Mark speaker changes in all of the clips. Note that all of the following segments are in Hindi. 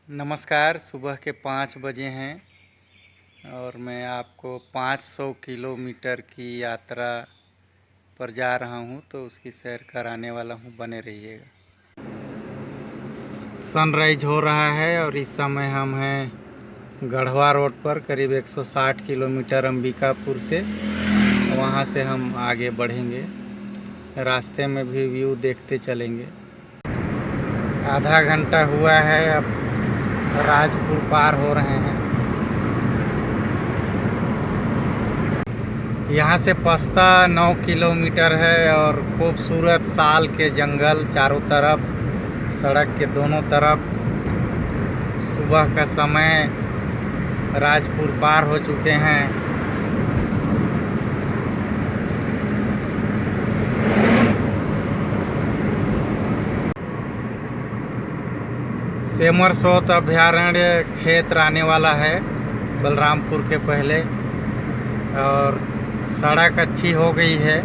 Speaker 1: नमस्कार। सुबह के 5 बजे हैं और मैं आपको 500 किलोमीटर की यात्रा पर जा रहा हूं, तो उसकी सैर कराने वाला हूं। बने रहिएगा। सनराइज हो रहा है और इस समय हम हैं गढ़वा रोड पर, करीब 160 किलोमीटर अंबिकापुर से। वहां से हम आगे बढ़ेंगे, रास्ते में भी व्यू देखते चलेंगे। आधा घंटा हुआ है, अब राजपुर पार हो रहे हैं। यहाँ से पस्ता 9 किलोमीटर है और खूबसूरत साल के जंगल चारों तरफ, सड़क के दोनों तरफ। सुबह का समय, राजपुर पार हो चुके हैं। सेमरसोत अभयारण्य क्षेत्र आने वाला है बलरामपुर के पहले, और सड़क अच्छी हो गई है।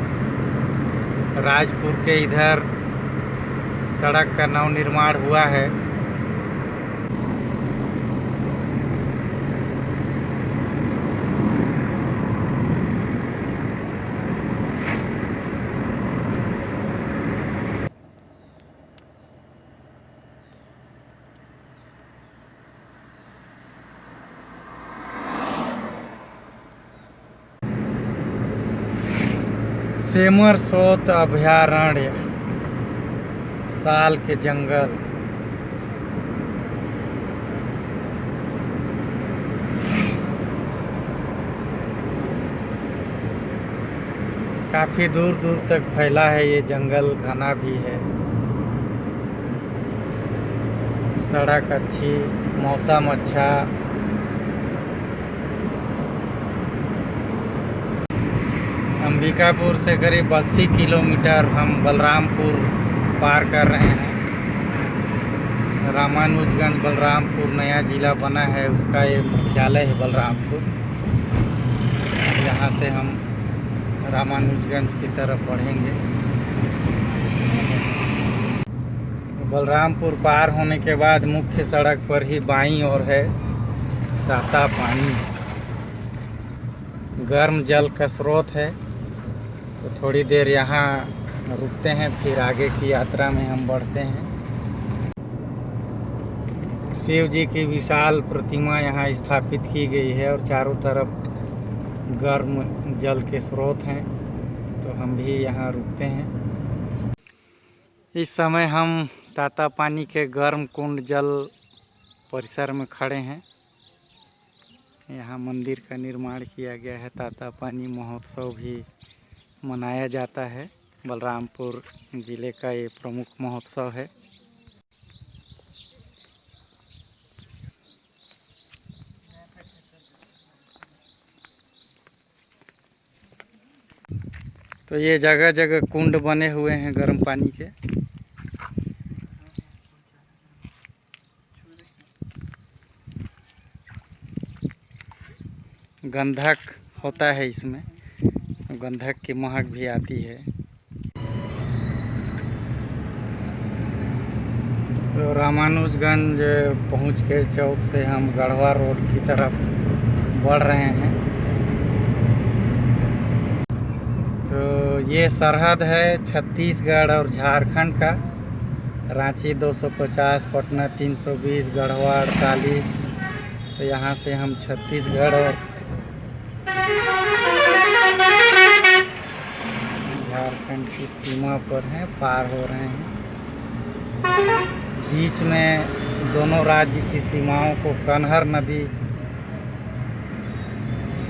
Speaker 1: राजपुर के इधर सड़क का नवनिर्माण हुआ है। सेमरसोत अभयारण्य, साल के जंगल। काफी दूर दूर तक फैला है ये जंगल, घना भी है। सड़क अच्छी, मौसम अच्छा। अंबिकापुर से करीब 80 किलोमीटर हम बलरामपुर पार कर रहे हैं। रामानुजगंज बलरामपुर नया ज़िला बना है, उसका ये मुख्यालय है बलरामपुर। यहाँ से हम रामानुजगंज की तरफ बढ़ेंगे। बलरामपुर पार होने के बाद मुख्य सड़क पर ही बाईं ओर है ताता पानी, गर्म जल का स्रोत है। तो थोड़ी देर यहाँ रुकते हैं, फिर आगे की यात्रा में हम बढ़ते हैं। शिव जी की विशाल प्रतिमा यहाँ स्थापित की गई है और चारों तरफ गर्म जल के स्रोत हैं, तो हम भी यहाँ रुकते हैं। इस समय हम ताता पानी के गर्म कुंड जल परिसर में खड़े हैं। यहाँ मंदिर का निर्माण किया गया है। ताता पानी महोत्सव भी मनाया जाता है। बलरामपुर ज़िले का ये प्रमुख महोत्सव है। तो ये जगह जगह कुंड बने हुए हैं गर्म पानी के। गंधक होता है इसमें, गंधक की महक भी आती है। तो रामानुजगंज पहुँच के चौक से हम गढ़वा रोड की तरफ बढ़ रहे हैं। तो ये सरहद है छत्तीसगढ़ और झारखंड का। रांची 250, पटना 320, गढ़वा 48। तो यहाँ से हम छत्तीसगढ़ और झारखंड की सीमा पर हैं, पार हो रहे हैं। बीच में दोनों राज्य की सीमाओं को कन्हर नदी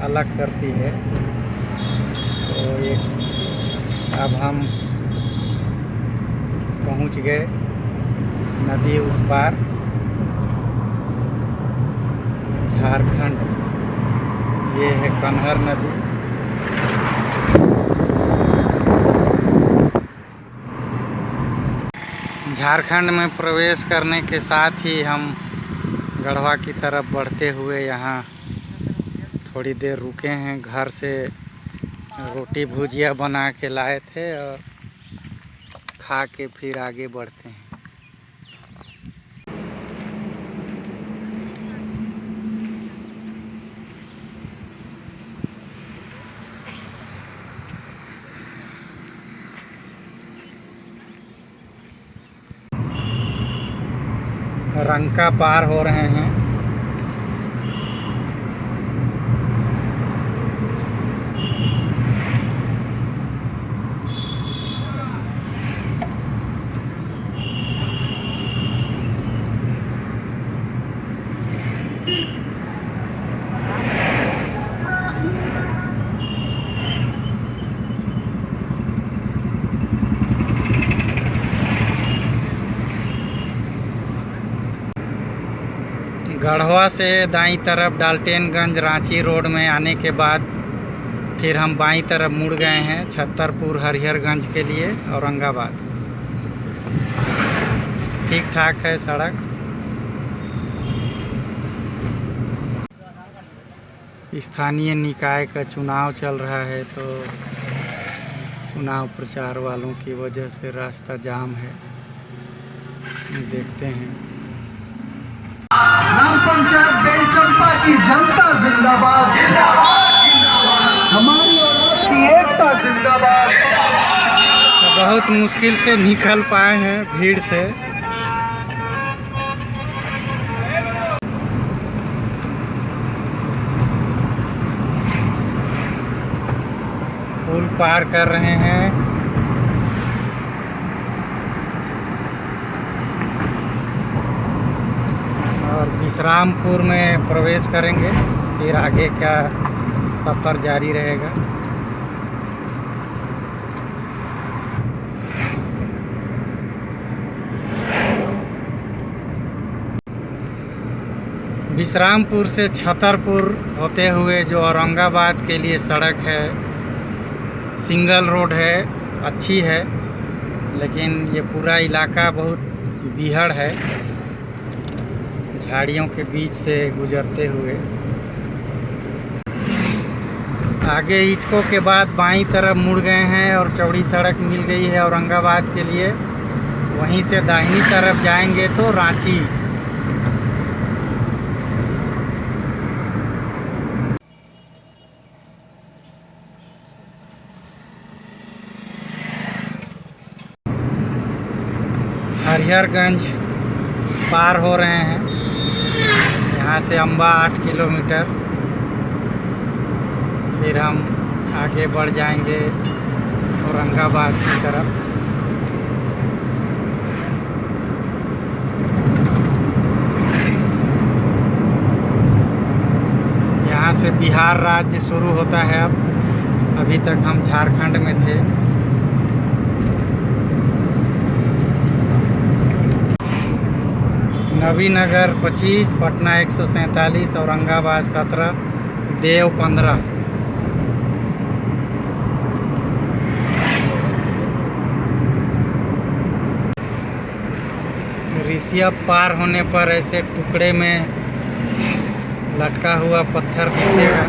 Speaker 1: अलग करती है। तो ये अब हम पहुंच गए नदी उस पार, झारखंड। ये है कन्हर नदी। झारखंड में प्रवेश करने के साथ ही हम गढ़वा की तरफ बढ़ते हुए यहाँ थोड़ी देर रुके हैं। घर से रोटी भुजिया बना के लाए थे और खा के फिर आगे बढ़ते हैं। रंका पार हो रहे हैं। गढ़वा से दाईं तरफ डाल्टेनगंज रांची रोड में आने के बाद फिर हम बाईं तरफ मुड़ गए हैं छतरपुर हरिहरगंज के लिए औरंगाबाद। ठीक ठाक है सड़क। स्थानीय निकाय का चुनाव चल रहा है तो चुनाव प्रचार वालों की वजह से रास्ता जाम है। देखते हैं।
Speaker 2: ग्राम पंचायत बेलचंपा की जनता जिंदाबाद, हमारी और आपकी एकता जिंदाबाद।
Speaker 1: बहुत मुश्किल से निकल पाए हैं भीड़ से। पुल पार कर रहे हैं। और विश्रामपुर में प्रवेश करेंगे, फिर आगे का सफ़र जारी रहेगा। विश्रामपुर से छतरपुर होते हुए जो औरंगाबाद के लिए सड़क है, सिंगल रोड है, अच्छी है, लेकिन ये पूरा इलाका बहुत बीहड़ है, झाड़ियों के बीच से गुजरते हुए। आगे ईटकों के बाद बाईं तरफ मुड़ गए हैं और चौड़ी सड़क मिल गई है औरंगाबाद के लिए। वहीं से दाहिनी तरफ जाएंगे तो रांची। हरिहरगंज पार हो रहे हैं। यहाँ से अम्बा 8 किलोमीटर। फिर हम आगे बढ़ जाएंगे औरंगाबाद की तरफ। यहाँ से बिहार राज्य शुरू होता है। अब अभी तक हम झारखंड में थे। नवीनगर 25, पटना 147, औरंगाबाद 17, देव 15। ऋषिया पार होने पर ऐसे टुकड़े में लटका हुआ पत्थर दिखेगा।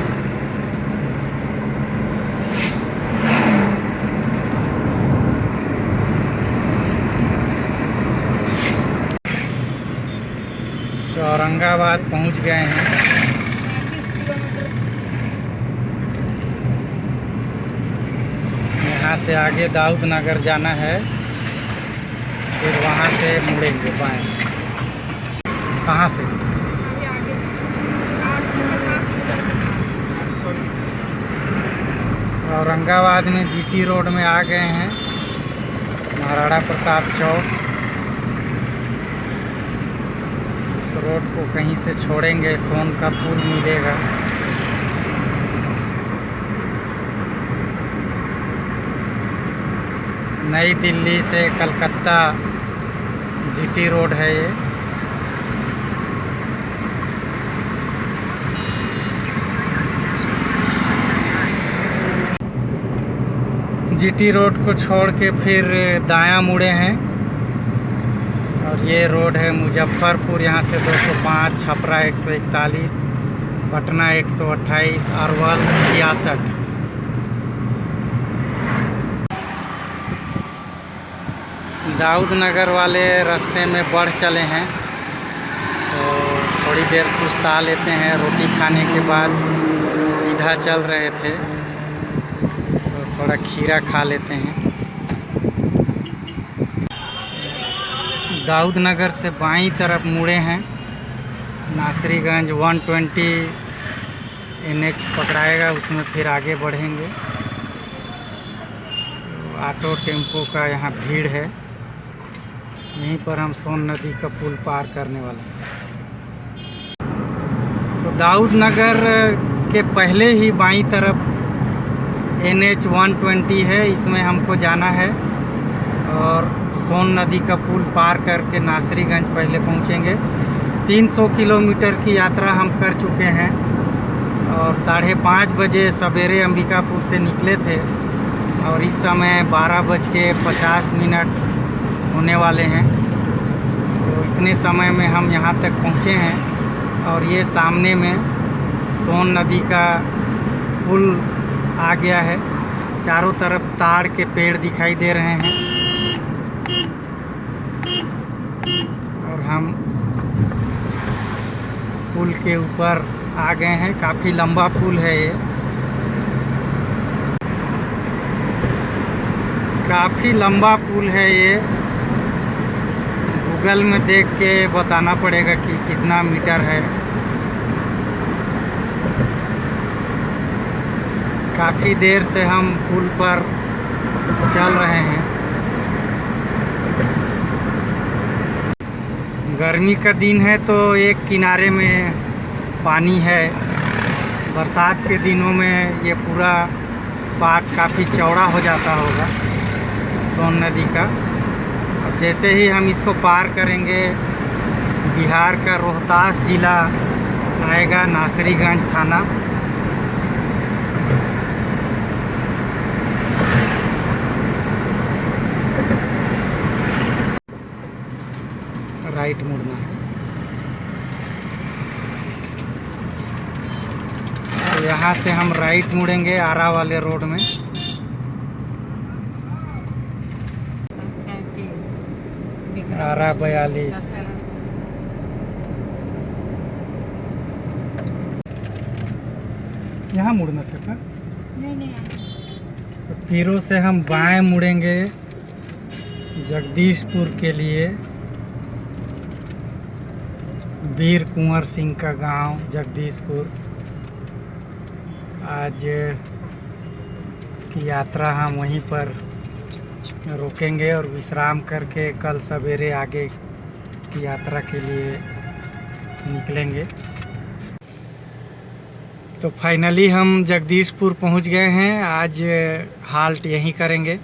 Speaker 1: तो औरंगाबाद पहुंच गए हैं। यहाँ से आगे दाऊद नगर जाना है, फिर वहाँ से मुड़ेंगे बाएं। कहाँ से? औरंगाबाद में जीटी रोड में आ गए हैं। महाराणा प्रताप चौक। इस रोड को कहीं से छोड़ेंगे, सोन का पुल मिलेगा। नई दिल्ली से कलकत्ता जीटी रोड है ये। जीटी रोड को छोड़ के फिर दायां मुड़े हैं और ये रोड है मुजफ्फरपुर। यहाँ से 205, छपरा 141, पटना 128, अरवल 66। दाऊद नगर वाले रास्ते में बढ़ चले हैं तो थोड़ी देर सुस्ता लेते हैं। रोटी खाने के बाद सीधा चल रहे थे तो थोड़ा खीरा खा लेते हैं। दाऊद नगर से बाईं तरफ मुड़े हैं। नासरीगंज 120 NH पकड़ाएगा, उसमें फिर आगे बढ़ेंगे। तो ऑटो टेम्पो का यहाँ भीड़ है। यहीं पर हम सोन नदी का पुल पार करने वाले हैं। तो दाऊद नगर के पहले ही बाईं तरफ NH 120 है, इसमें हमको जाना है और सोन नदी का पुल पार करके नासरीगंज पहले पहुंचेंगे। 300 किलोमीटर की यात्रा हम कर चुके हैं और 5:30 बजे सवेरे अंबिकापुर से निकले थे और इस समय 12:50 होने वाले हैं। तो इतने समय में हम यहाँ तक पहुँचे हैं और ये सामने में सोन नदी का पुल आ गया है। चारों तरफ ताड़ के पेड़ दिखाई दे रहे हैं और हम पुल के ऊपर आ गए हैं। काफ़ी लंबा पुल है ये, काफ़ी लंबा पुल है ये। गूगल में देख के बताना पड़ेगा कि कितना मीटर है। काफ़ी देर से हम पुल पर चल रहे हैं। गर्मी का दिन है तो एक किनारे में पानी है। बरसात के दिनों में ये पूरा पाट काफ़ी चौड़ा हो जाता होगा सोन नदी का। अब जैसे ही हम इसको पार करेंगे बिहार का रोहतास ज़िला आएगा, नासरीगंज थाना। राइट मुड़ना है। तो यहाँ से हम राइट मुड़ेंगे आरा वाले रोड में। आरा 42। यहाँ मुड़ना था क्या?
Speaker 3: नहीं।
Speaker 1: तो फिरों से हम बाएं मुड़ेंगे जगदीशपुर के लिए। वीर कुंवर सिंह का गांव जगदीशपुर। आज की यात्रा हम वहीं पर रोकेंगे और विश्राम करके कल सवेरे आगे की यात्रा के लिए निकलेंगे। तो फाइनली हम जगदीशपुर पहुंच गए हैं। आज हाल्ट यहीं करेंगे,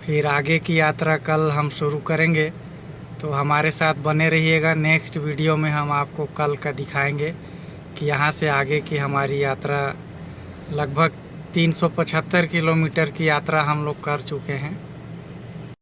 Speaker 1: फिर आगे की यात्रा कल हम शुरू करेंगे। तो हमारे साथ बने रहिएगा। नेक्स्ट वीडियो में हम आपको कल का दिखाएंगे कि यहाँ से आगे की हमारी यात्रा लगभग 375 किलोमीटर की यात्रा हम लोग कर चुके हैं।